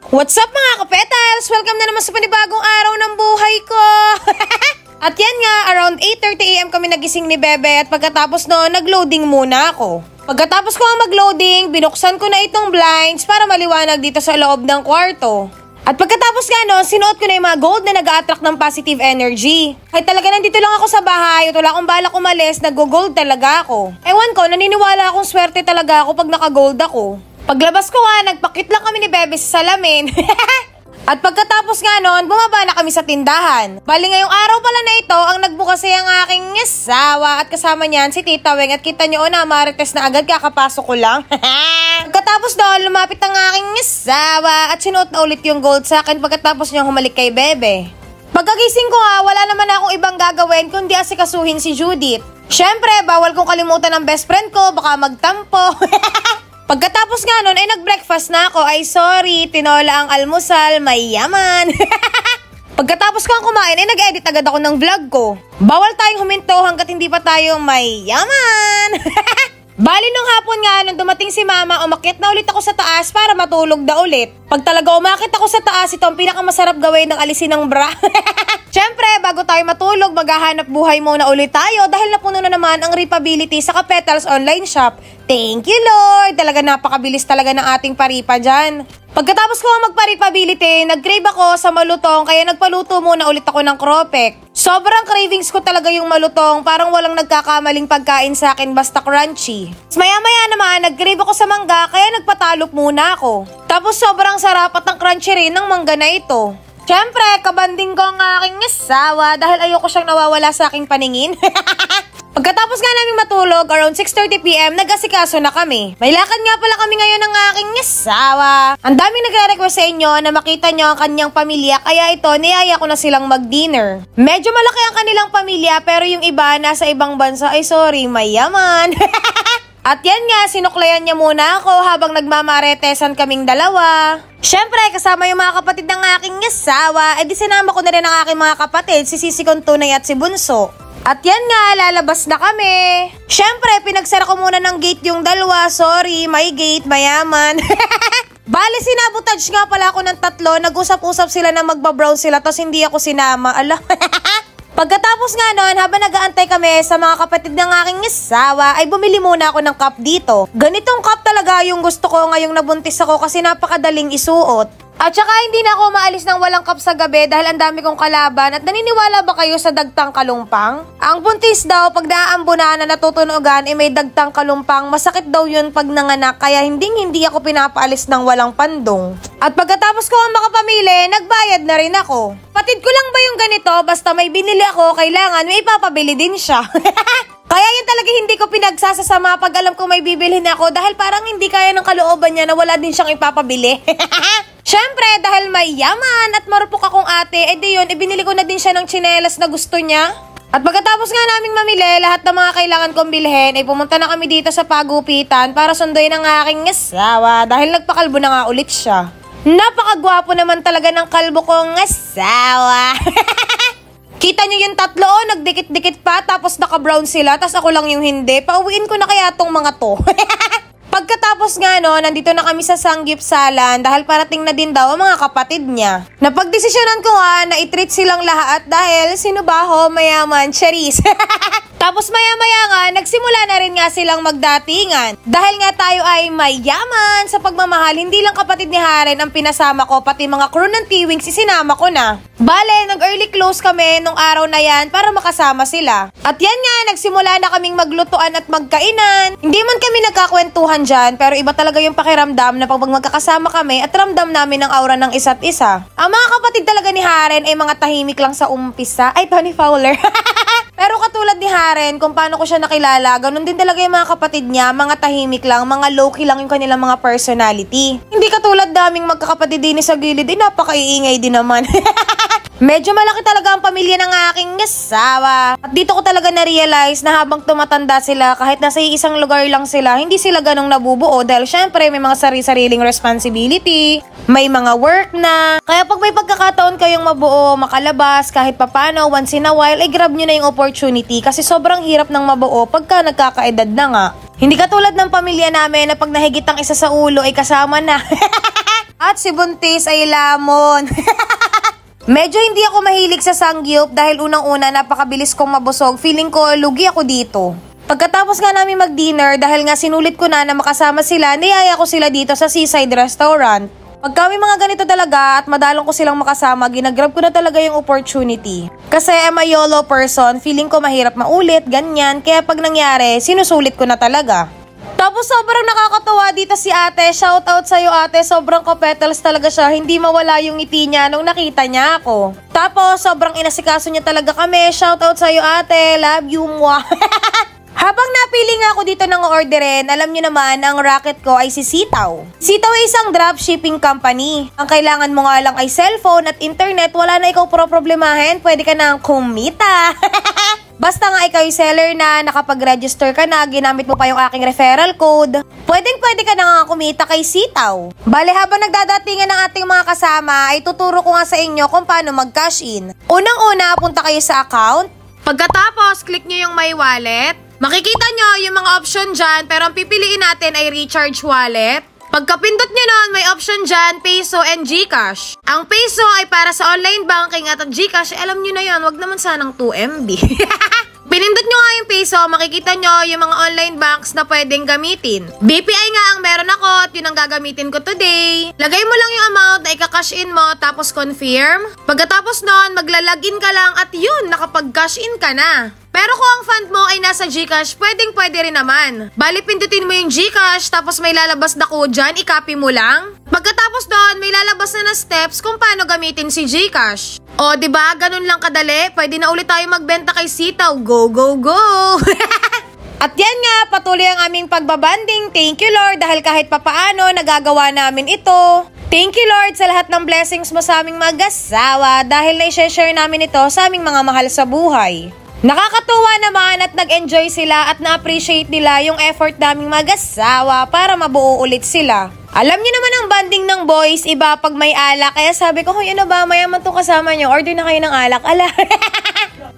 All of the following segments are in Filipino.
What's up mga kapetals? Welcome na naman sa panibagong araw ng buhay ko! At yan nga, around 8:30 AM kami nagising ni Bebe at pagkatapos noon, nag-loading muna ako. Pagkatapos ko ang mag-loading, binuksan ko na itong blinds para maliwanag dito sa loob ng kwarto. At pagkatapos nga noon, sinuot ko na yung mga gold na nag-a-attract ng positive energy. Kahit talaga nandito lang ako sa bahay at wala akong balak umalis, nag-gold talaga ako. Ewan ko, naniniwala akong swerte talaga ako pag naka-gold ako. Paglabas ko nga, nagpakit lang kami ni Bebe sa salamin. At pagkatapos nga noon, bumaba na kami sa tindahan. Bali ngayong araw pala na ito, ang nagbukas ay ang aking asawa at kasama niyan si Tita Weng at kita niyo na marites na agad kakapasok ko lang. Pagkatapos doon, lumapit ang aking asawa at sinuot na ulit yung gold sa akin pagkatapos niyang humalik kay Bebe. Pagkagising ko nga, wala naman akong ibang gagawin kundi asikasuhin si Judith. Syempre, bawal kong kalimutan ang best friend ko, baka magtampo. Pagkatapos nga nun, ay nag-breakfast na ako. Ay sorry, tinola ang almusal, may yaman. Pagkatapos ko ang kumain, ay nag-edit agad ako ng vlog ko. Bawal tayong huminto hanggat hindi pa tayo may yaman. Bali nung hapon nga, nung dumating si Mama, umakyat na ulit ako sa taas para matulog na ulit. Pag talaga umakyat ako sa taas, ito ang pinakamasarap gawin ng alisin ng bra. Siyempre, bago tayo matulog, maghahanap buhay muna ulit tayo dahil napuno na naman ang repability sa Kapetals Online Shop. Thank you, Lord! Talaga napakabilis talaga ng ating paripa dyan. Pagkatapos ko magpa-repability, nag-crave ako sa malutong kaya nagpaluto muna ulit ako ng kropek. Sobrang cravings ko talaga yung malutong, parang walang nagkakamaling pagkain sa akin basta crunchy. Maya-maya naman, nag-crave ako sa mangga kaya nagpatalop muna ako. Tapos sobrang sarap at ang crunchy rin ng mangga na ito. Siyempre, kabanding ko ang aking asawa dahil ayoko siyang nawawala sa aking paningin. Pagkatapos nga namin matulog, around 6:30 PM, nag-asikaso na kami. May lakad nga pala kami ngayon ng aking asawa. Ang daming nagre-request sa inyo na makita nyo ang kanyang pamilya, kaya ito, niyaya ko na silang mag-dinner. Medyo malaki ang kanilang pamilya, pero yung iba nasa ibang bansa, ay sorry, mayaman. At yan nga, sinuklayan niya muna ako habang nagmamaretesan kaming dalawa. Siyempre, kasama yung mga kapatid ng aking asawa, edi sinama ko na rin ang aking mga kapatid, si Sisi kong tunay at si Bunso. At yan nga, lalabas na kami. Siyempre, pinagsara ko muna ng gate yung dalawa. Sorry, may gate, mayaman. Bale, sinabotage nga pala ako ng tatlo. Nag-usap-usap sila na magbabrowse sila, tapos hindi ako sinama. Ala. Pagkatapos nga nun, habang nag-aantay kami sa mga kapatid ng aking asawa, ay bumili muna ako ng cup dito. Ganitong cup talaga yung gusto ko ngayong nabuntis ako kasi napakadaling isuot. At saka hindi na ako maalis ng walang cup sa gabi dahil ang dami kong kalaban. At naniniwala ba kayo sa dagtang kalumpang? Ang buntis daw, pag naaambunan na natutunugan, may dagtang kalumpang. Masakit daw yun pag nanganak, kaya hindi ako pinapaalis ng walang pandong. At pagkatapos ko ang makapamili, nagbayad na rin ako. Patid ko lang ba yung ganito? Basta may binili ako, kailangan may ipapabili din siya. Kaya yun talaga hindi ko pinagsasasama pag alam ko may bibilhin ako dahil parang hindi kaya ng kalooban niya na wala din siyang ipapabili. Siyempre, dahil may yaman at marupok akong ate, edi yun, ibinili ko na din siya ng tsinelas na gusto niya. At pagkatapos nga naming mamili, lahat ng mga kailangan kong bilhin, ay pumunta na kami dito sa pagupitan para sunduin ang aking asawa dahil nagpakalbo na nga ulit siya. Napakagwapo naman talaga ng kalbo kong asawa. Kita niyo yung tatlo, nagdikit-dikit pa, tapos naka-brown sila, tapos ako lang yung hindi. Pauwiin ko na kaya tong mga to. Pagkatapos nga no, nandito na kami sa Sanggipsalan dahil parating na din daw ang mga kapatid niya. Napagdesisyonan ko nga na i-treat silang lahat dahil sinubaho, mayaman, charis. Tapos maya-maya nga, nagsimula na rin nga silang magdatingan. Dahil nga tayo ay mayaman sa pagmamahal, hindi lang kapatid ni Haren ang pinasama ko, pati mga crew ng T-Wings isinama ko na. Bale, nag-early close kami nung araw na yan para makasama sila. At yan nga, nagsimula na kaming maglutuan at magkainan. Hindi man kami nagkakwentuhan dyan, pero iba talaga yung pakiramdam na pag magkakasama kami at ramdam namin ang aura ng isa't isa. Ang mga kapatid talaga ni Haren ay mga tahimik lang sa umpisa. Ay, Tony Fowler. Pero katulad ni Haren, kung paano ko siya nakilala, ganun din talaga yung mga kapatid niya, mga tahimik lang, mga low-key lang yung kanilang mga personality. Hindi katulad daming magkakapatid din sa gilid, napakaiingay din naman. Medyo malaki talaga ang pamilya ng aking asawa. At dito ko talaga na-realize na habang tumatanda sila, kahit nasa isang lugar lang sila, hindi sila ganong nabubuo dahil syempre may mga sari-sariling responsibility, may mga work na. Kaya pag may pagkakataon kayong mabuo, makalabas, kahit papano, once in a while, ay grab nyo na yung opportunity kasi sobrang hirap ng mabuo pagka nagkakaedad na nga. Hindi katulad ng pamilya namin na pag nahigit ang isa sa ulo ay kasama na. At si buntis ay lamon. Medyo hindi ako mahilig sa sangyup dahil unang-una napakabilis kong mabusog. Feeling ko lugi ako dito. Pagkatapos nga namin mag-dinner, dahil nga sinulit ko na makasama sila, niyaya ko sila dito sa seaside restaurant. Pag kami mga ganito talaga at madalong ko silang makasama, ginagrab ko na talaga yung opportunity. Kasi I'm a YOLO person, feeling ko mahirap maulit, ganyan. Kaya pag nangyari, sinusulit ko na talaga. Tapos sobrang nakakatawa dito si ate. Shoutout sa'yo ate, sobrang kapetals talaga siya. Hindi mawala yung ngiti niya nung nakita niya ako. Tapos sobrang inasikaso niya talaga kami. Shoutout sa'yo ate, love you mwah. Habang napili nga ako dito ng orderin, alam nyo naman, ang racket ko ay si Sitaw. Sitaw ay isang dropshipping company. Ang kailangan mo nga lang ay cellphone at internet, wala na ikaw problemahin, pwede ka nang kumita. Basta nga ikaw yung seller na, nakapag-register ka na, ginamit mo pa yung aking referral code, pwede ka na nga kumita kay Sitaw. Bale, habang nagdadatingan ng ating mga kasama, ay tuturo ko nga sa inyo kung paano mag-cash in. Unang-una, punta kayo sa account. Pagkatapos, click nyo yung My Wallet. Makikita nyo yung mga option dyan, pero ang pipiliin natin ay Recharge Wallet. Pagkapindot nyo nun, may option dyan, Peso and Gcash. Ang Peso ay para sa online banking at ang Gcash, alam nyo na yun, wag naman sanang 2 MB. Pinindot nyo nga yung Peso, makikita nyo yung mga online banks na pwedeng gamitin. BPI nga ang meron ako at yun ang gagamitin ko today. Lagay mo lang yung amount na ika-cash in mo tapos confirm. Pagkatapos nun, maglalagin ka lang at yun, nakapag-cash in ka na. Pero kung ang fund mo ay nasa Gcash, pwede rin naman. Bali, pindutin mo yung Gcash, tapos may lalabas na code dyan, i-copy mo lang. Pagkatapos doon, may lalabas na steps kung paano gamitin si Gcash. O, diba? Ganun lang kadali. Pwede na ulit tayo magbenta kay Sitaw. Go, go, go! At yan nga, patuloy ang aming pagbabanding. Thank you, Lord, dahil kahit papaano, nagagawa namin ito. Thank you, Lord, sa lahat ng blessings mo sa aming mag-asawa dahil na-share namin ito sa aming mga mahal sa buhay. Nakakatuwa naman at nag-enjoy sila at na-appreciate nila yung effort naming mag-asawa para mabuo ulit sila. Alam niyo naman ang banding ng boys, iba pag may alak. Kaya sabi ko, hoy ano ba, mayaman tong kasama niyo, order na kayo ng alak. Ala.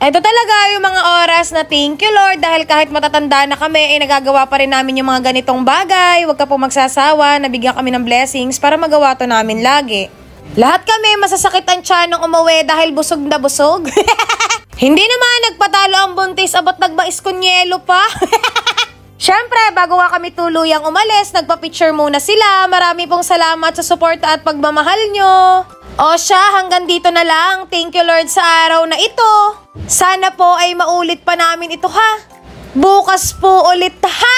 Ito talaga yung mga oras na thank you Lord dahil kahit matatanda na kami, ay nagagawa pa rin namin yung mga ganitong bagay. Huwag ka po magsasawa, nabigyan kami ng blessings para magawa to namin lagi. Lahat kami masasakit ang tiyan nung umuwi dahil busog na busog. Hindi naman nagpatalo ang buntis, abot nagbais kunyelo pa. Siyempre, bago nga kami tuluyang umalis, nagpa-picture muna sila. Marami pong salamat sa suporta at pagmamahal nyo. O siya, hanggang dito na lang. Thank you Lord sa araw na ito. Sana po ay maulit pa namin ito ha. Bukas po ulit ha.